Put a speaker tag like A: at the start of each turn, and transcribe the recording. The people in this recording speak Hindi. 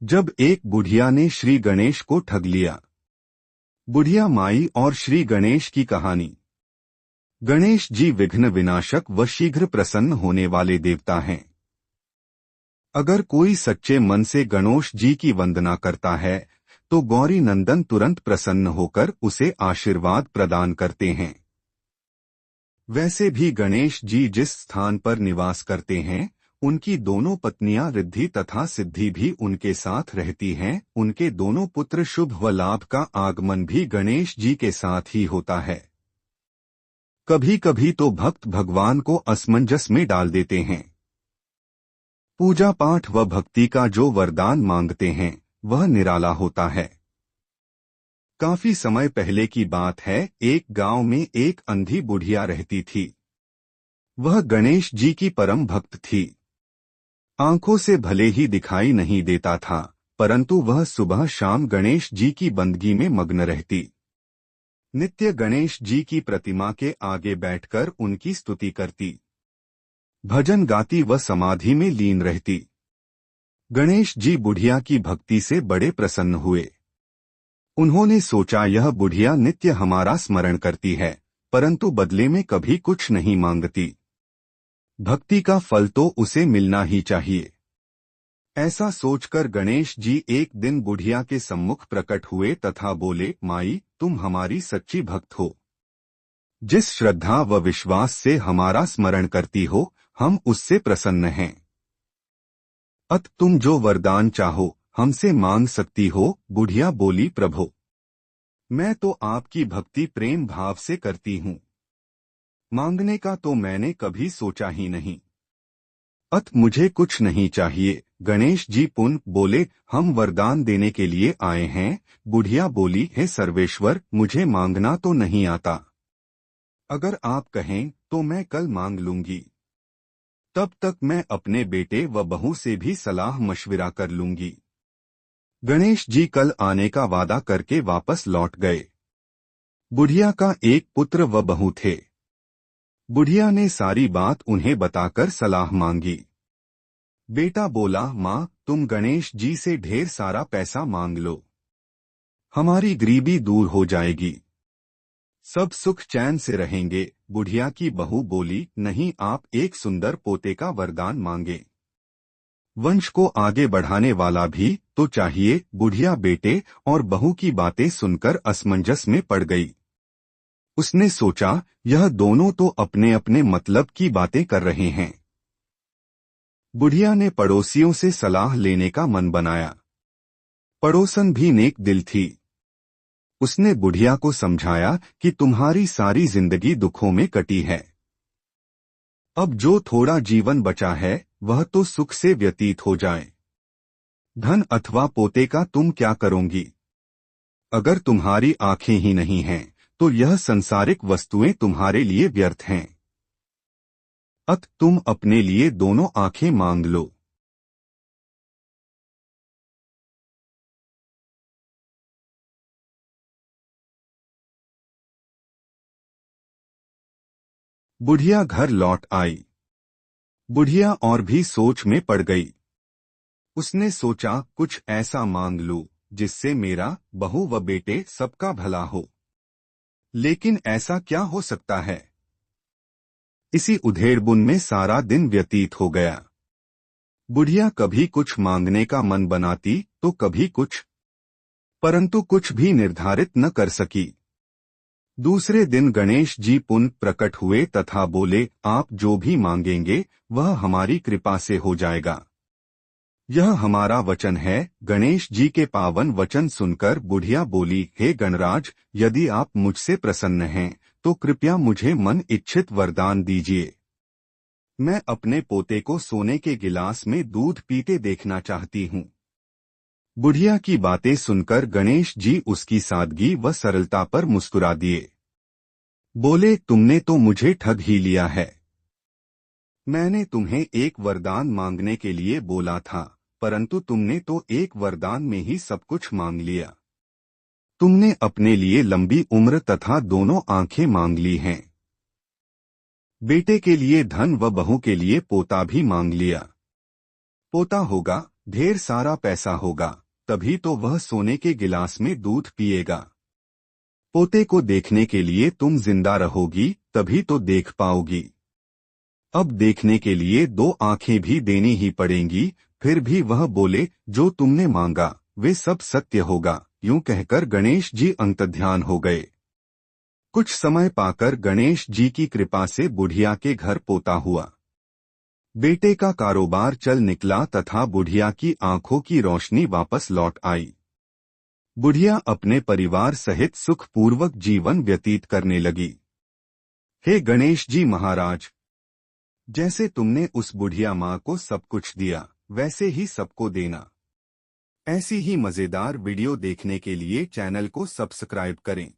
A: जब एक बुढ़िया ने श्री गणेश को ठग लिया। बुढ़िया माई और श्री गणेश की कहानी। गणेश जी विघ्न विनाशक व शीघ्र प्रसन्न होने वाले देवता हैं। अगर कोई सच्चे मन से गणेश जी की वंदना करता है तो गौरी नंदन तुरंत प्रसन्न होकर उसे आशीर्वाद प्रदान करते हैं। वैसे भी गणेश जी जिस स्थान पर निवास करते हैं उनकी दोनों पत्नियां रिद्धि तथा सिद्धि भी उनके साथ रहती हैं। उनके दोनों पुत्र शुभ व लाभ का आगमन भी गणेश जी के साथ ही होता है। कभी कभी तो भक्त भगवान को असमंजस में डाल देते हैं। पूजा पाठ व भक्ति का जो वरदान मांगते हैं वह निराला होता है। काफी समय पहले की बात है, एक गांव में एक अंधी बुढ़िया रहती थी। वह गणेश जी की परम भक्त थी। आंखों से भले ही दिखाई नहीं देता था, परंतु वह सुबह शाम गणेश जी की बंदगी में मग्न रहती। नित्य गणेश जी की प्रतिमा के आगे बैठकर उनकी स्तुति करती, भजन गाती व समाधि में लीन रहती। गणेश जी बुढ़िया की भक्ति से बड़े प्रसन्न हुए। उन्होंने सोचा, यह बुढ़िया नित्य हमारा स्मरण करती है परंतु बदले में कभी कुछ नहीं मांगती। भक्ति का फल तो उसे मिलना ही चाहिए। ऐसा सोचकर गणेश जी एक दिन बुढ़िया के सम्मुख प्रकट हुए तथा बोले, माई, तुम हमारी सच्ची भक्त हो। जिस श्रद्धा व विश्वास से हमारा स्मरण करती हो हम उससे प्रसन्न हैं। अत तुम जो वरदान चाहो हमसे मांग सकती हो। बुढ़िया बोली, प्रभो, मैं तो आपकी भक्ति प्रेम भाव से करती हूँ, मांगने का तो मैंने कभी सोचा ही नहीं। अत मुझे कुछ नहीं चाहिए। गणेश जी पुनः बोले, हम वरदान देने के लिए आए हैं। बुढ़िया बोली, हे सर्वेश्वर, मुझे मांगना तो नहीं आता। अगर आप कहें तो मैं कल मांग लूंगी। तब तक मैं अपने बेटे व बहू से भी सलाह मशविरा कर लूंगी। गणेश जी कल आने का वादा करके वापस लौट गए। बुढ़िया का एक पुत्र व बहू थे। बुढ़िया ने सारी बात उन्हें बताकर सलाह मांगी। बेटा बोला, माँ, तुम गणेश जी से ढेर सारा पैसा मांग लो, हमारी गरीबी दूर हो जाएगी, सब सुख चैन से रहेंगे। बुढ़िया की बहू बोली, नहीं, आप एक सुंदर पोते का वरदान मांगे, वंश को आगे बढ़ाने वाला भी तो चाहिए। बुढ़िया बेटे और बहू की बातें सुनकर असमंजस में पड़ गई। उसने सोचा, यह दोनों तो अपने अपने मतलब की बातें कर रहे हैं। बुढ़िया ने पड़ोसियों से सलाह लेने का मन बनाया। पड़ोसन भी नेक दिल थी। उसने बुढ़िया को समझाया कि तुम्हारी सारी जिंदगी दुखों में कटी है, अब जो थोड़ा जीवन बचा है वह तो सुख से व्यतीत हो जाए। धन अथवा पोते का तुम क्या करोगी? अगर तुम्हारी आंखें ही नहीं हैं तो यह संसारिक वस्तुएं तुम्हारे लिए व्यर्थ हैं। अत तुम अपने लिए दोनों आंखें मांग लो। बुढ़िया घर लौट आई। बुढ़िया और भी सोच में पड़ गई। उसने सोचा, कुछ ऐसा मांग लूं जिससे मेरा, बहू व बेटे सबका भला हो। लेकिन ऐसा क्या हो सकता है? इसी उधेड़बुन में सारा दिन व्यतीत हो गया। बुढ़िया कभी कुछ मांगने का मन बनाती तो कभी कुछ, परंतु कुछ भी निर्धारित न कर सकी। दूसरे दिन गणेश जी पुनः प्रकट हुए तथा बोले, आप जो भी मांगेंगे वह हमारी कृपा से हो जाएगा, यह हमारा वचन है। गणेश जी के पावन वचन सुनकर बुढ़िया बोली, हे गणराज, यदि आप मुझसे प्रसन्न हैं तो कृपया मुझे मन इच्छित वरदान दीजिए। मैं अपने पोते को सोने के गिलास में दूध पीते देखना चाहती हूँ। बुढ़िया की बातें सुनकर गणेश जी उसकी सादगी व सरलता पर मुस्कुरा दिए। बोले, तुमने तो मुझे ठग ही लिया है। मैंने तुम्हें एक वरदान मांगने के लिए बोला था, परंतु तुमने तो एक वरदान में ही सब कुछ मांग लिया। तुमने अपने लिए लंबी उम्र तथा दोनों आंखें मांग ली हैं। बेटे के लिए धन व बहू के लिए पोता भी मांग लिया। पोता होगा, ढेर सारा पैसा होगा, तभी तो वह सोने के गिलास में दूध पिएगा। पोते को देखने के लिए तुम जिंदा रहोगी, तभी तो देख पाओगी। अब देखने के लिए 2 आंखें भी देनी ही पड़ेंगी। फिर भी वह बोले, जो तुमने मांगा वे सब सत्य होगा। यूं कहकर गणेश जी अंतर्ध्यान हो गए। कुछ समय पाकर गणेश जी की कृपा से बुढ़िया के घर पोता हुआ। बेटे का कारोबार चल निकला तथा बुढ़िया की आंखों की रोशनी वापस लौट आई। बुढ़िया अपने परिवार सहित सुखपूर्वक जीवन व्यतीत करने लगी। हे गणेश जी महाराज, जैसे तुमने उस बुढ़िया माँ को सब कुछ दिया, वैसे ही सबको देना। ऐसी ही मजेदार वीडियो देखने के लिए चैनल को सब्सक्राइब करें।